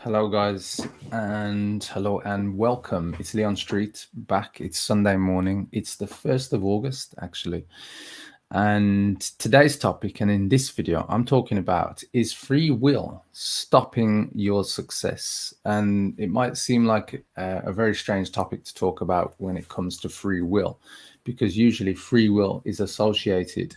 Hello, guys, and hello and welcome. It's Leon Street back. It's Sunday morning. It's the 1st of August, actually. And today's topic, and in this video, I'm talking about is free will stopping your success? And it might seem like a very strange topic to talk about when it comes to free will, because usually free will is associated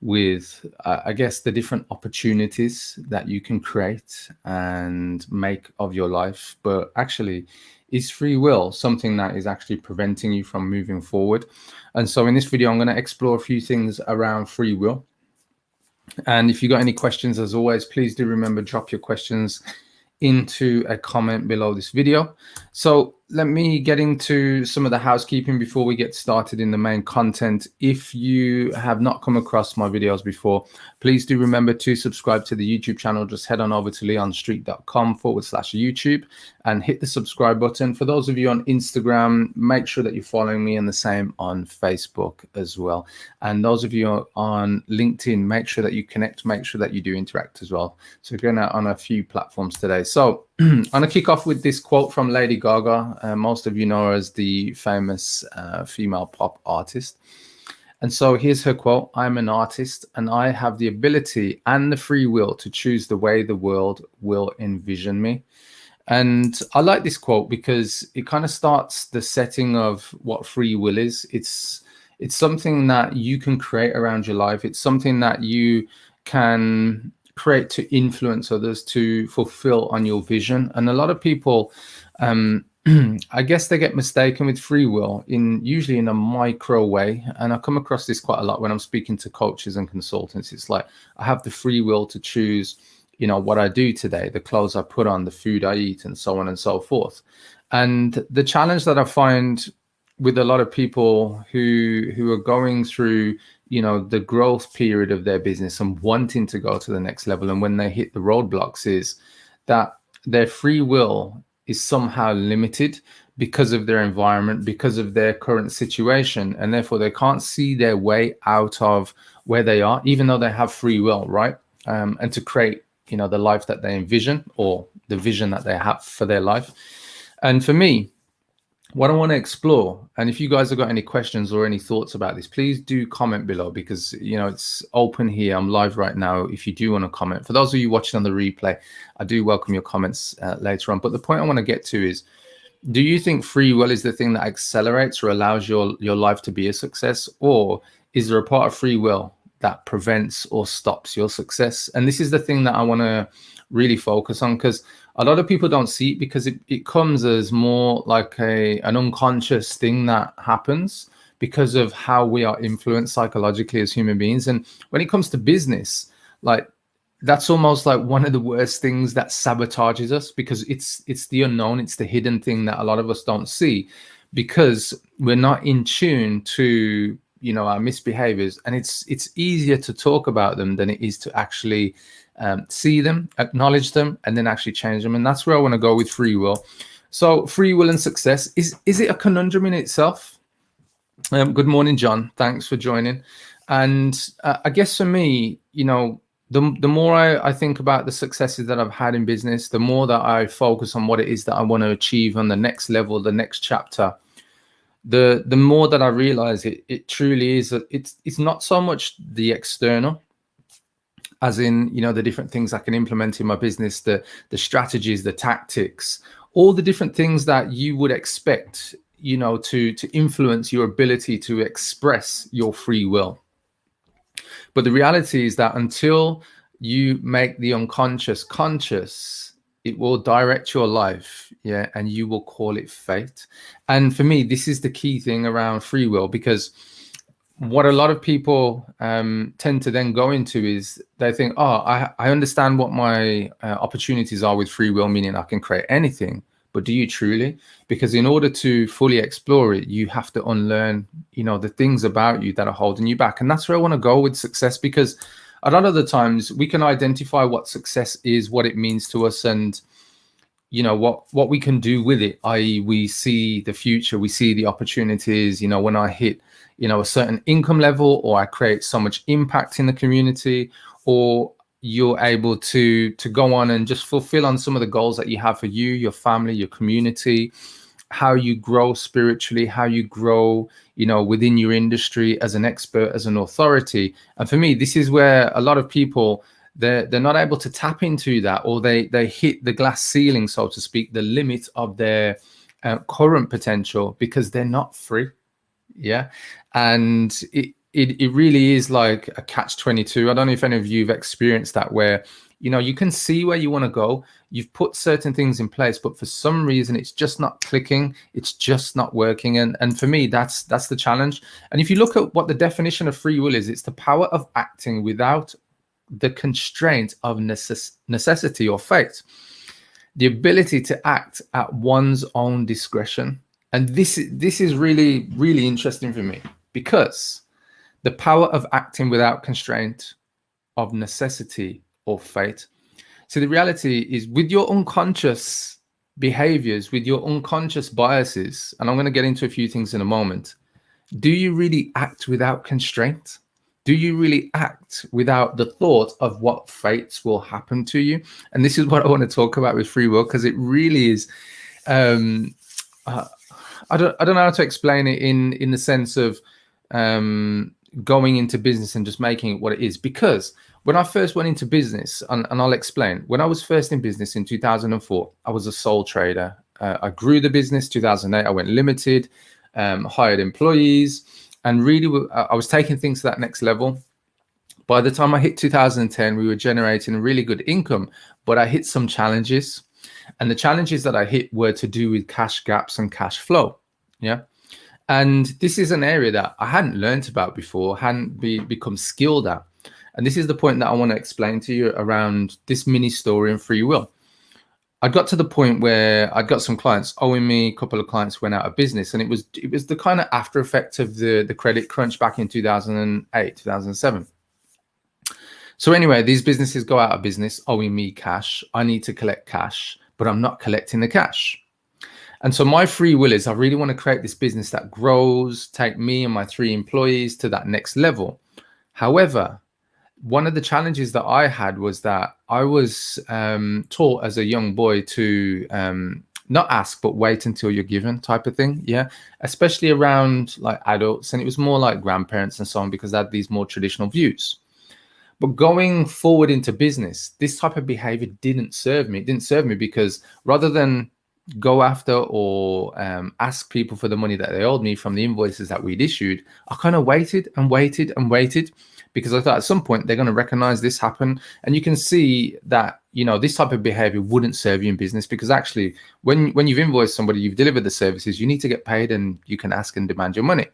with I guess the different opportunities that you can create and make of your life. But actually, is free will something that is actually preventing you from moving forward? And so in this video, I'm going to explore a few things around free will. And if you got any questions, as always, please do remember, drop your questions into a comment below this video. So let me get into some of the housekeeping before we get started in the main content. If you have not come across my videos before, please do remember to subscribe to the YouTube channel. Just head on over to leonstreet.com/YouTube and hit the subscribe button. For those of you on Instagram, make sure that you're following me, and the same on Facebook as well. And those of you on LinkedIn, make sure that you connect, make sure that you do interact as well. So we're going on a few platforms today. So I'm going to kick off with this quote from Lady Gaga. Most of you know her as the famous female pop artist. And so here's her quote: "I'm an artist and I have the ability and the free will to choose the way the world will envision me." And I like this quote because it kind of starts the setting of what free will is. It's something that you can create around your life. It's something that you can create to influence others, to fulfill on your vision. And a lot of people, I guess they get mistaken with free will usually in a micro way. And I come across this quite a lot when I'm speaking to coaches and consultants. It's like, I have the free will to choose, what I do today, the clothes I put on, the food I eat, and so on and so forth. And the challenge that I find with a lot of people who are going through, the growth period of their business and wanting to go to the next level, and when they hit the roadblocks, is that their free will is somehow limited because of their environment, because of their current situation, and therefore they can't see their way out of where they are, even though they have free will, right? And to create, the life that they envision, or the vision that they have for their life. And for me, what I want to explore, and if you guys have got any questions or any thoughts about this, please do comment below, because it's open here. I'm live right now. If you do want to comment, for those of you watching on the replay, I do welcome your comments later on. But the point I want to get to is, do you think free will is the thing that accelerates or allows your life to be a success, or is there a part of free will that prevents or stops your success? And this is the thing that I want to really focus on, because a lot of people don't see it, because it comes as more like an unconscious thing that happens because of how we are influenced psychologically as human beings. And when it comes to business, like, that's almost like one of the worst things that sabotages us, because it's the unknown, it's the hidden thing that a lot of us don't see, because we're not in tune to our misbehaviors. And it's easier to talk about them than it is to actually see them, acknowledge them, and then actually change them. And that's where I want to go with free will. So free will and success, is it a conundrum in itself? Good morning, John. Thanks for joining. And I guess for me, the more I think about the successes that I've had in business, the more that I focus on what it is that I want to achieve on the next level, the next chapter, the more that I realize it truly is it's not so much the external, as in the different things I can implement in my business, the strategies, the tactics, all the different things that you would expect to influence your ability to express your free will. But the reality is that until you make the unconscious conscious, it will direct your life, and you will call it fate. And for me, this is the key thing around free will, because what a lot of people tend to then go into is they think, I understand what my opportunities are with free will, meaning I can create anything. But do you truly? Because in order to fully explore it, you have to unlearn, the things about you that are holding you back. And that's where I want to go with success, because a lot of the times we can identify what success is, what it means to us, and what we can do with it, i.e. we see the future, we see the opportunities, when I hit a certain income level, or I create so much impact in the community, or you're able to go on and just fulfill on some of the goals that you have for you, your family, your community, how you grow spiritually, how you grow, within your industry as an expert, as an authority. And for me, this is where a lot of people, they're not able to tap into that, or they hit the glass ceiling, so to speak, the limit of their current potential, because they're not free. Yeah. And it really is like a catch-22. I don't know if any of you have experienced that, where you can see where you want to go, you've put certain things in place, but for some reason it's just not clicking, it's just not working. And for me, that's the challenge. And if you look at what the definition of free will is, it's the power of acting without the constraint of necessity or fate, the ability to act at one's own discretion. And this is really, really interesting for me, because the power of acting without constraint of necessity or fate. So the reality is, with your unconscious behaviors, with your unconscious biases, and I'm going to get into a few things in a moment, do you really act without constraint? Do you really act without the thought of what fates will happen to you? And this is what I want to talk about with free will, because it really is, I don't know how to explain it in the sense of going into business and just making it what it is. Because when I first went into business, and I'll explain, when I was first in business in 2004, I was a sole trader. I grew the business. 2008, I went limited, hired employees, and really I was taking things to that next level. By the time I hit 2010, we were generating a really good income, but I hit some challenges. And the challenges that I hit were to do with cash gaps and cash flow. Yeah. And this is an area that I hadn't learned about before, hadn't become skilled at. And this is the point that I want to explain to you around this mini story in free will. I got to the point where I got some clients owing me. A couple of clients went out of business, and it was the kind of after effect of the credit crunch back in 2008, 2007. So anyway, these businesses go out of business, owing me cash. I need to collect cash, but I'm not collecting the cash. And so my free will is, I really want to create this business that grows, take me and my 3 employees to that next level. However, one of the challenges that I had was that I was taught as a young boy to not ask, but wait until you're given, type of thing. Yeah. Especially around like adults. And it was more like grandparents and so on, because they had these more traditional views. But going forward into business, this type of behavior didn't serve me. It didn't serve me, because rather than go after or ask people for the money that they owed me from the invoices that we'd issued, I kind of waited and waited and waited, because I thought at some point they're going to recognize this happen. And you can see that, this type of behavior wouldn't serve you in business, because actually when you've invoiced somebody, you've delivered the services, you need to get paid, and you can ask and demand your money.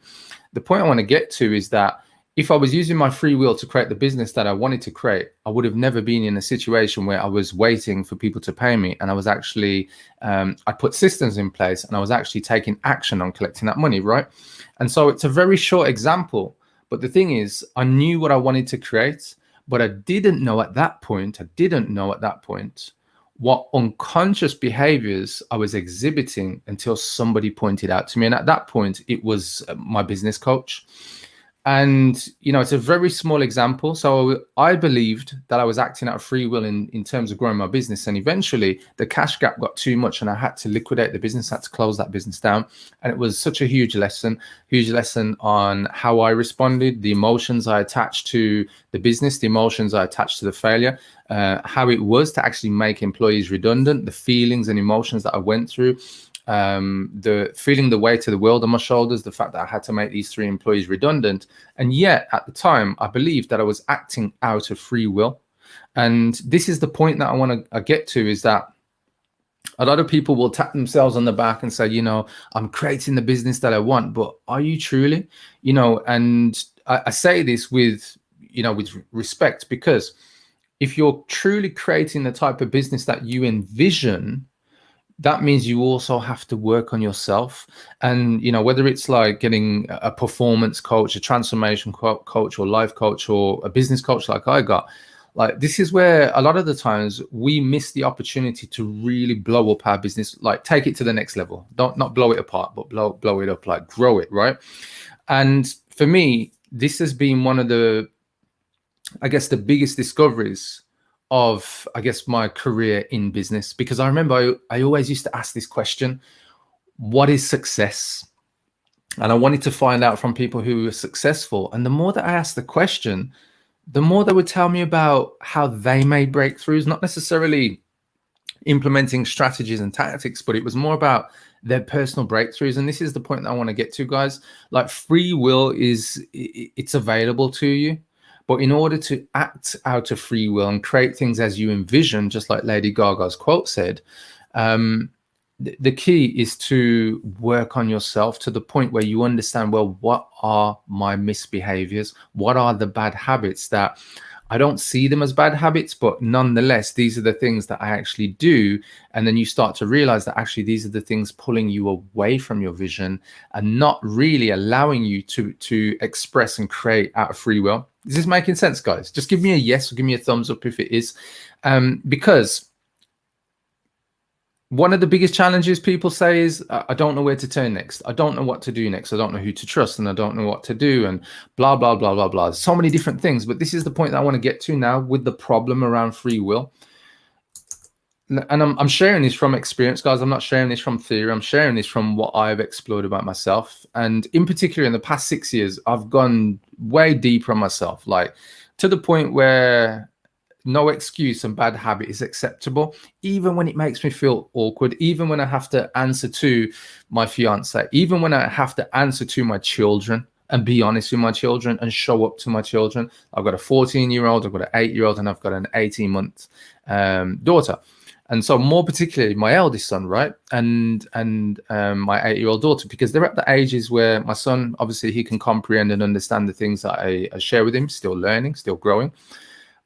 The point I want to get to is that if I was using my free will to create the business that I wanted to create, I would have never been in a situation where I was waiting for people to pay me. And I was actually, I put systems in place, and I was actually taking action on collecting that money, right? And so it's a very short example. But the thing is, I knew what I wanted to create, but I didn't know at that point what unconscious behaviors I was exhibiting until somebody pointed out to me. And at that point, it was my business coach. And, it's a very small example. So I believed that I was acting out of free will in terms of growing my business. And eventually the cash gap got too much, and I had to liquidate the business, had to close that business down. And it was such a huge lesson on how I responded, the emotions I attached to the business, the emotions I attached to the failure, how it was to actually make employees redundant, the feelings and emotions that I went through. The feeling the weight of the world on my shoulders, the fact that I had to make these 3 employees redundant. And yet at the time, I believed that I was acting out of free will. And this is the point that I want to get to, is that a lot of people will tap themselves on the back and say, I'm creating the business that I want, but are you truly? And I say this with respect, because if you're truly creating the type of business that you envision, that means you also have to work on yourself. And, whether it's like getting a performance coach, a transformation coach, or life coach, or a business coach like I got, like, this is where a lot of the times we miss the opportunity to really blow up our business, like take it to the next level. Not blow it apart, but blow it up, like grow it, right? And for me, this has been one of the, I guess, the biggest discoveries of, I guess, my career in business, because I remember I always used to ask this question: what is success? And I wanted to find out from people who were successful. And the more that I asked the question, the more they would tell me about how they made breakthroughs, not necessarily implementing strategies and tactics, but it was more about their personal breakthroughs. And this is the point that I want to get to, guys. Like, free will it's available to you, but in order to act out of free will and create things as you envision, just like Lady Gaga's quote said, the key is to work on yourself to the point where you understand, well, what are my misbehaviors? What are the bad habits that I don't see them as bad habits, but nonetheless, these are the things that I actually do. And then you start to realize that actually these are the things pulling you away from your vision and not really allowing you to express and create out of free will. Is this making sense, guys? Just give me a yes or give me a thumbs up if it is. Because one of the biggest challenges people say is, I don't know where to turn next. I don't know what to do next. I don't know who to trust, and I don't know what to do, and blah, blah, blah, blah, blah. So many different things. But this is the point that I want to get to now with the problem around free will. And I'm sharing this from experience, guys. I'm not sharing this from theory. I'm sharing this from what I've explored about myself. And in particular, in the past 6 years, I've gone way deeper on myself, like to the point where no excuse and bad habit is acceptable, even when it makes me feel awkward, even when I have to answer to my fiance, even when I have to answer to my children and be honest with my children and show up to my children. I've got a 14-year-old, I've got an 8-year-old, and I've got an 18-month daughter. And so more particularly my eldest son, right? And my 8-year-old daughter, because they're at the ages where my son, obviously he can comprehend and understand the things that I share with him, still learning, still growing.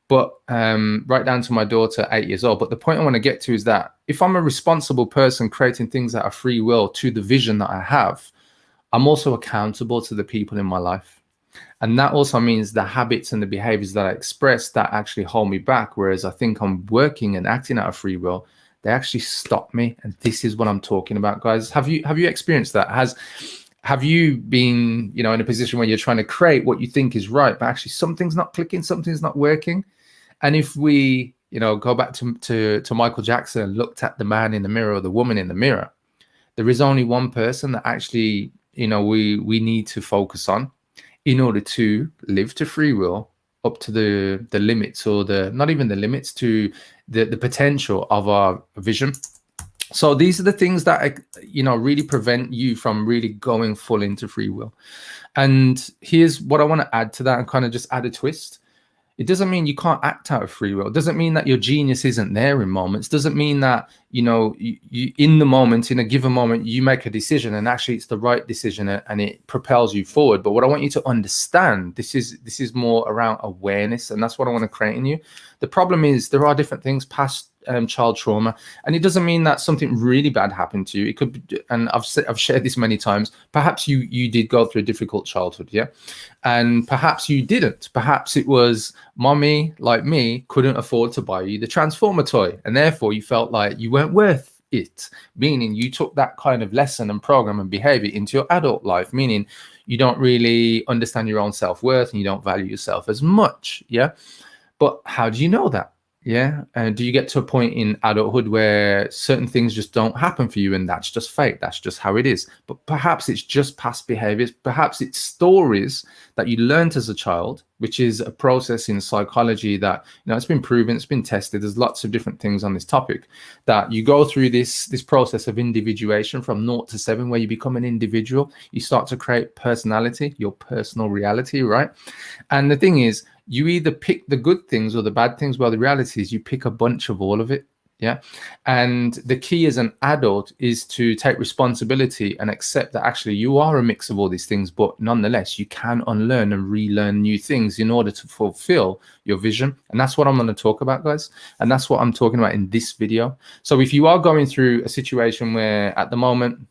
But right down to my daughter, 8 years old. But the point I want to get to is that if I'm a responsible person creating things that are free will to the vision that I have, I'm also accountable to the people in my life. And that also means the habits and the behaviors that I express that actually hold me back. Whereas I think I'm working and acting out of free will, they actually stop me. And this is what I'm talking about, guys. Have you experienced that? Have you been, in a position where you're trying to create what you think is right, but actually something's not clicking, something's not working? And if we, go back to Michael Jackson and looked at the man in the mirror or the woman in the mirror, there is only one person that actually, we need to focus on in order to live to free will up to the limits, or not even the limits, to the potential of our vision. So these are the things that, really prevent you from really going full into free will. And here's what I want to add to that and kind of just add a twist. It doesn't mean you can't act out of free will. It doesn't mean that your genius isn't there in moments. It doesn't mean that, you in the moment, in a given moment, you make a decision and actually it's the right decision and it propels you forward. But what I want you to understand, this is more around awareness, and that's what I want to create in you. The problem is there are different things past child trauma, and it doesn't mean that something really bad happened to you. It could be, and I've shared this many times, perhaps you did go through a difficult childhood, yeah, and perhaps you didn't. Perhaps it was mommy, like me, couldn't afford to buy you the Transformer toy, and therefore you felt like you weren't worth it, meaning you took that kind of lesson and program and behavior into your adult life, meaning you don't really understand your own self-worth and you don't value yourself as much, yeah. But how do you know that? Yeah. And do you get to a point in adulthood where certain things just don't happen for you and that's just fate? That's just how it is. But perhaps it's just past behaviors. Perhaps it's stories that you learned as a child, which is a process in psychology that, it's been proven, it's been tested. There's lots of different things on this topic, that you go through this process of individuation from 0 to 7, where you become an individual. You start to create personality, your personal reality, right? And the thing is, you either pick the good things or the bad things. Well, the reality is you pick a bunch of all of it. Yeah. And the key as an adult is to take responsibility and accept that actually you are a mix of all these things, but nonetheless, you can unlearn and relearn new things in order to fulfill your vision. And that's what I'm going to talk about, guys. And that's what I'm talking about in this video. So if you are going through a situation where at the moment,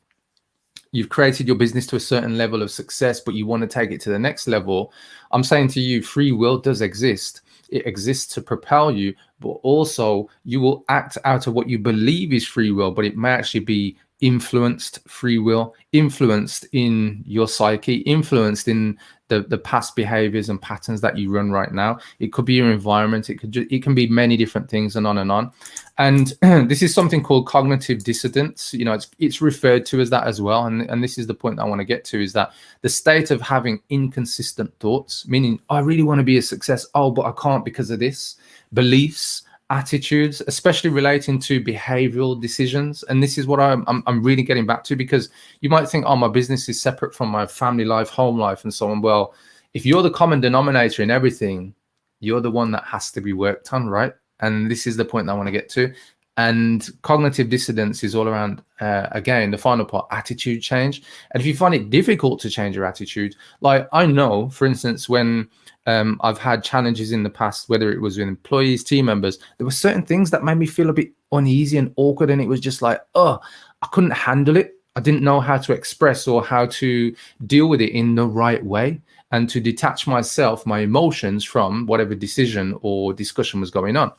you've created your business to a certain level of success, but you want to take it to the next level, I'm saying to you, free will does exist. It exists to propel you, but also you will act out of what you believe is free will, but it may actually be influenced free will, influenced in your psyche, influenced in the past behaviors and patterns that you run right now. It could be your environment. It can be many different things, and on and on. And this is something called cognitive dissonance. You know, it's referred to as that as well. And this is the point that I want to get to, is that the state of having inconsistent thoughts, meaning I really want to be a success. Oh, but I can't because of this. Beliefs, attitudes, especially relating to behavioral decisions. And this is what I'm really getting back to, because you might think, oh, my business is separate from my family life, home life, and so on. Well, if you're the common denominator in everything, you're the one that has to be worked on, right? And this is the point that I want to get to. And cognitive dissonance is all around, again, the final part, attitude change. And if you find it difficult to change your attitude, like I know, for instance, when I've had challenges in the past, whether it was with employees, team members, there were certain things that made me feel a bit uneasy and awkward. And it was just like, oh, I couldn't handle it. I didn't know how to express or how to deal with it in the right way, and to detach myself, my emotions, from whatever decision or discussion was going on.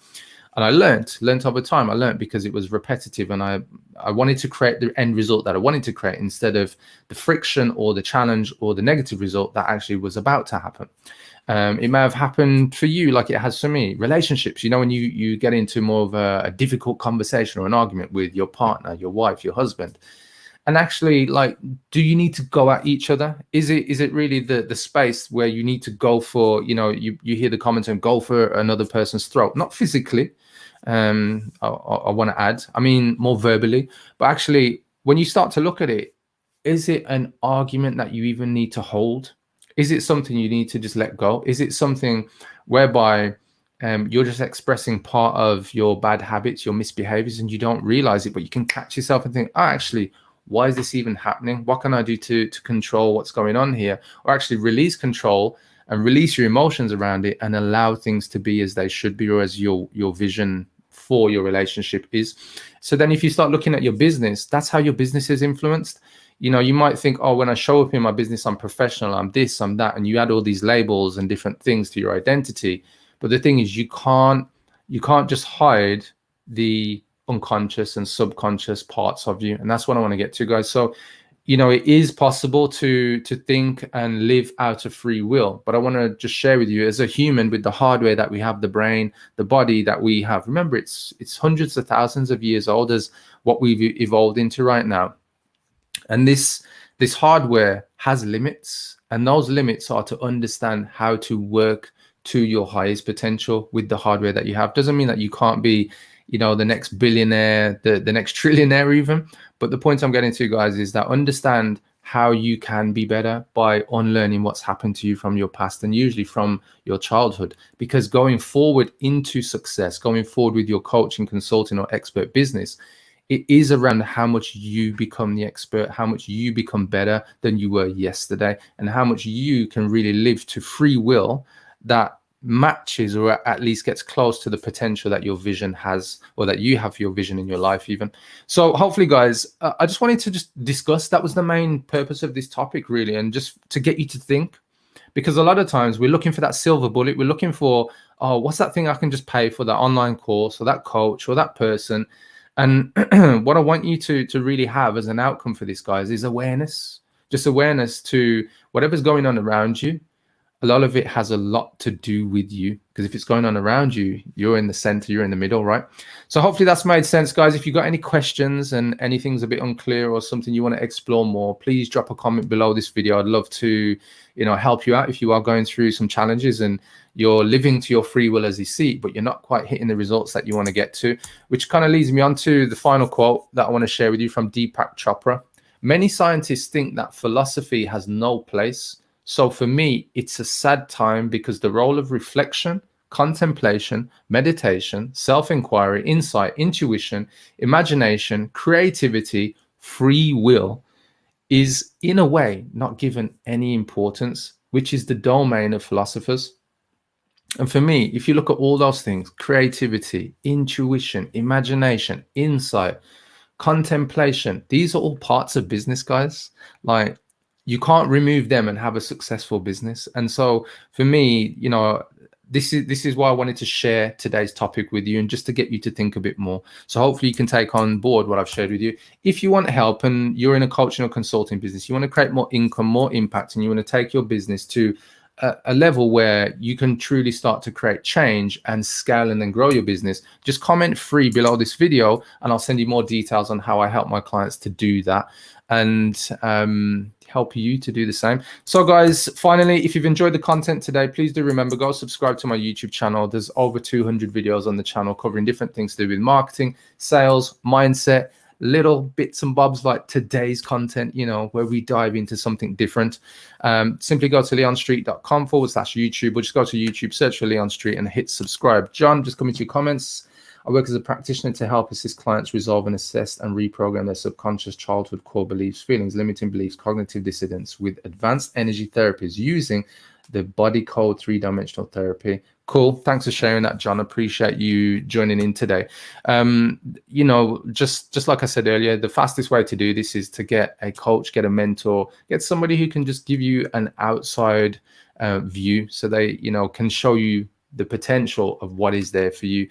And I learned over time. I learned because it was repetitive, and I wanted to create the end result that I wanted to create, instead of the friction or the challenge or the negative result that actually was about to happen. It may have happened for you like it has for me. Relationships, you know, when you get into more of a difficult conversation or an argument with your partner, your wife, your husband, and actually, like, do you need to go at each other? Is it really the space where you need to go for, you know, you hear the comments and go for another person's throat, not physically, I want to add, I mean more verbally, but actually when you start to look at it, is it an argument that you even need to hold? Is it something you need to just let go? Is it something whereby you're just expressing part of your bad habits, your misbehaviors, and you don't realize it, but you can catch yourself and think, oh, actually, why is this even happening? What can I do to control what's going on here? Or actually release control and release your emotions around it, and allow things to be as they should be, or as your vision for your relationship is. So then if you start looking at your business, that's how your business is influenced. You know, you might think, oh, when I show up in my business, I'm professional, I'm this, I'm that, and you add all these labels and different things to your identity. But the thing is, you can't just hide the unconscious and subconscious parts of you. And that's what I want to get to, guys. So, you know, it is possible to think and live out of free will. But I want to just share with you, as a human, with the hardware that we have, the brain, the body that we have. Remember, it's hundreds of thousands of years old as what we've evolved into right now. And this hardware has limits, and those limits are to understand how to work to your highest potential with the hardware that you have. Doesn't mean that you can't be, you know, the next billionaire, the next trillionaire even. But the point I'm getting to, guys, is that understand how you can be better by unlearning what's happened to you from your past, and usually from your childhood. Because going forward into success, going forward with your coaching, consulting, or expert business, it is around how much you become the expert, how much you become better than you were yesterday, and how much you can really live to free will that matches, or at least gets close to, the potential that your vision has, or that you have for your vision in your life even. So hopefully, guys, I just wanted to just discuss, that was the main purpose of this topic, really, and just to get you to think. Because a lot of times we're looking for that silver bullet. We're looking for, oh, what's that thing I can just pay for, that online course or that coach or that person. And what I want you to really have as an outcome for this, guys, is awareness. Just awareness to whatever's going on around you. A lot of it has a lot to do with you, because if it's going on around you, you're in the center, you're in the middle, right? So hopefully that's made sense, guys. If you've got any questions and anything's a bit unclear or something you want to explore more, please drop a comment below this video. I'd love to, you know, help you out if you are going through some challenges and you're living to your free will as you see, but you're not quite hitting the results that you want to get to, which kind of leads me on to the final quote that I want to share with you from Deepak Chopra. Many scientists think that philosophy has no place. So for me, it's a sad time, because the role of reflection, contemplation, meditation, self-inquiry, insight, intuition, imagination, creativity, free will is in a way not given any importance, which is the domain of philosophers. And for me, if you look at all those things, creativity, intuition, imagination, insight, contemplation, these are all parts of business, guys. Like, you can't remove them and have a successful business. And so for me, you know, this is why I wanted to share today's topic with you, and just to get you to think a bit more. So hopefully you can take on board what I've shared with you. If you want help and you're in a coaching or consulting business, you want to create more income, more impact, and you want to take your business to a level where you can truly start to create change and scale and then grow your business, just comment free below this video and I'll send you more details on how I help my clients to do that, and help you to do the same. So guys, finally, if you've enjoyed the content today, please do remember, go subscribe to my YouTube channel. There's over 200 videos on the channel covering different things to do with marketing, sales, mindset, little bits and bobs like today's content, you know, where we dive into something different. Simply go to leonstreet.com/YouTube, or just go to YouTube, search for Leon Street and hit subscribe. John, just come into your comments. I work as a practitioner to help assist clients resolve and assess and reprogram their subconscious childhood core beliefs, feelings, limiting beliefs, cognitive dissonance with advanced energy therapies using the body code 3-dimensional therapy. Cool. Thanks for sharing that, John. Appreciate you joining in today. You know, just like I said earlier, the fastest way to do this is to get a coach, get a mentor, get somebody who can just give you an outside view, so they, you know, can show you the potential of what is there for you.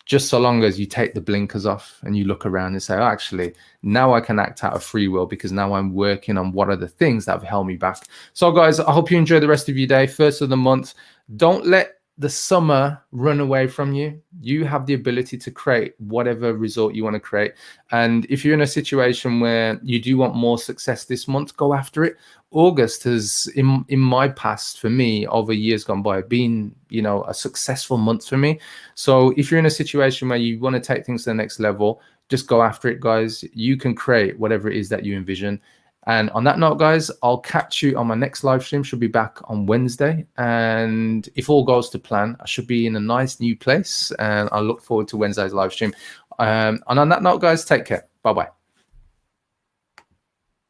Just so long as you take the blinkers off and you look around and say, oh, actually, now I can act out of free will, because now I'm working on what are the things that have held me back. So guys, I hope you enjoy the rest of your day. First of the month. Don't let the summer run away from you. You have the ability to create whatever result you want to create. And if you're in a situation where you do want more success this month, go after it. August has, in my past, for me, over years gone by, been, you know, a successful month for me. So if you're in a situation where you want to take things to the next level, just go after it, guys. You can create whatever it is that you envision. And on that note, guys, I'll catch you on my next live stream. Should be back on Wednesday. And if all goes to plan, I should be in a nice new place. And I look forward to Wednesday's live stream. And on that note, guys, take care. Bye-bye.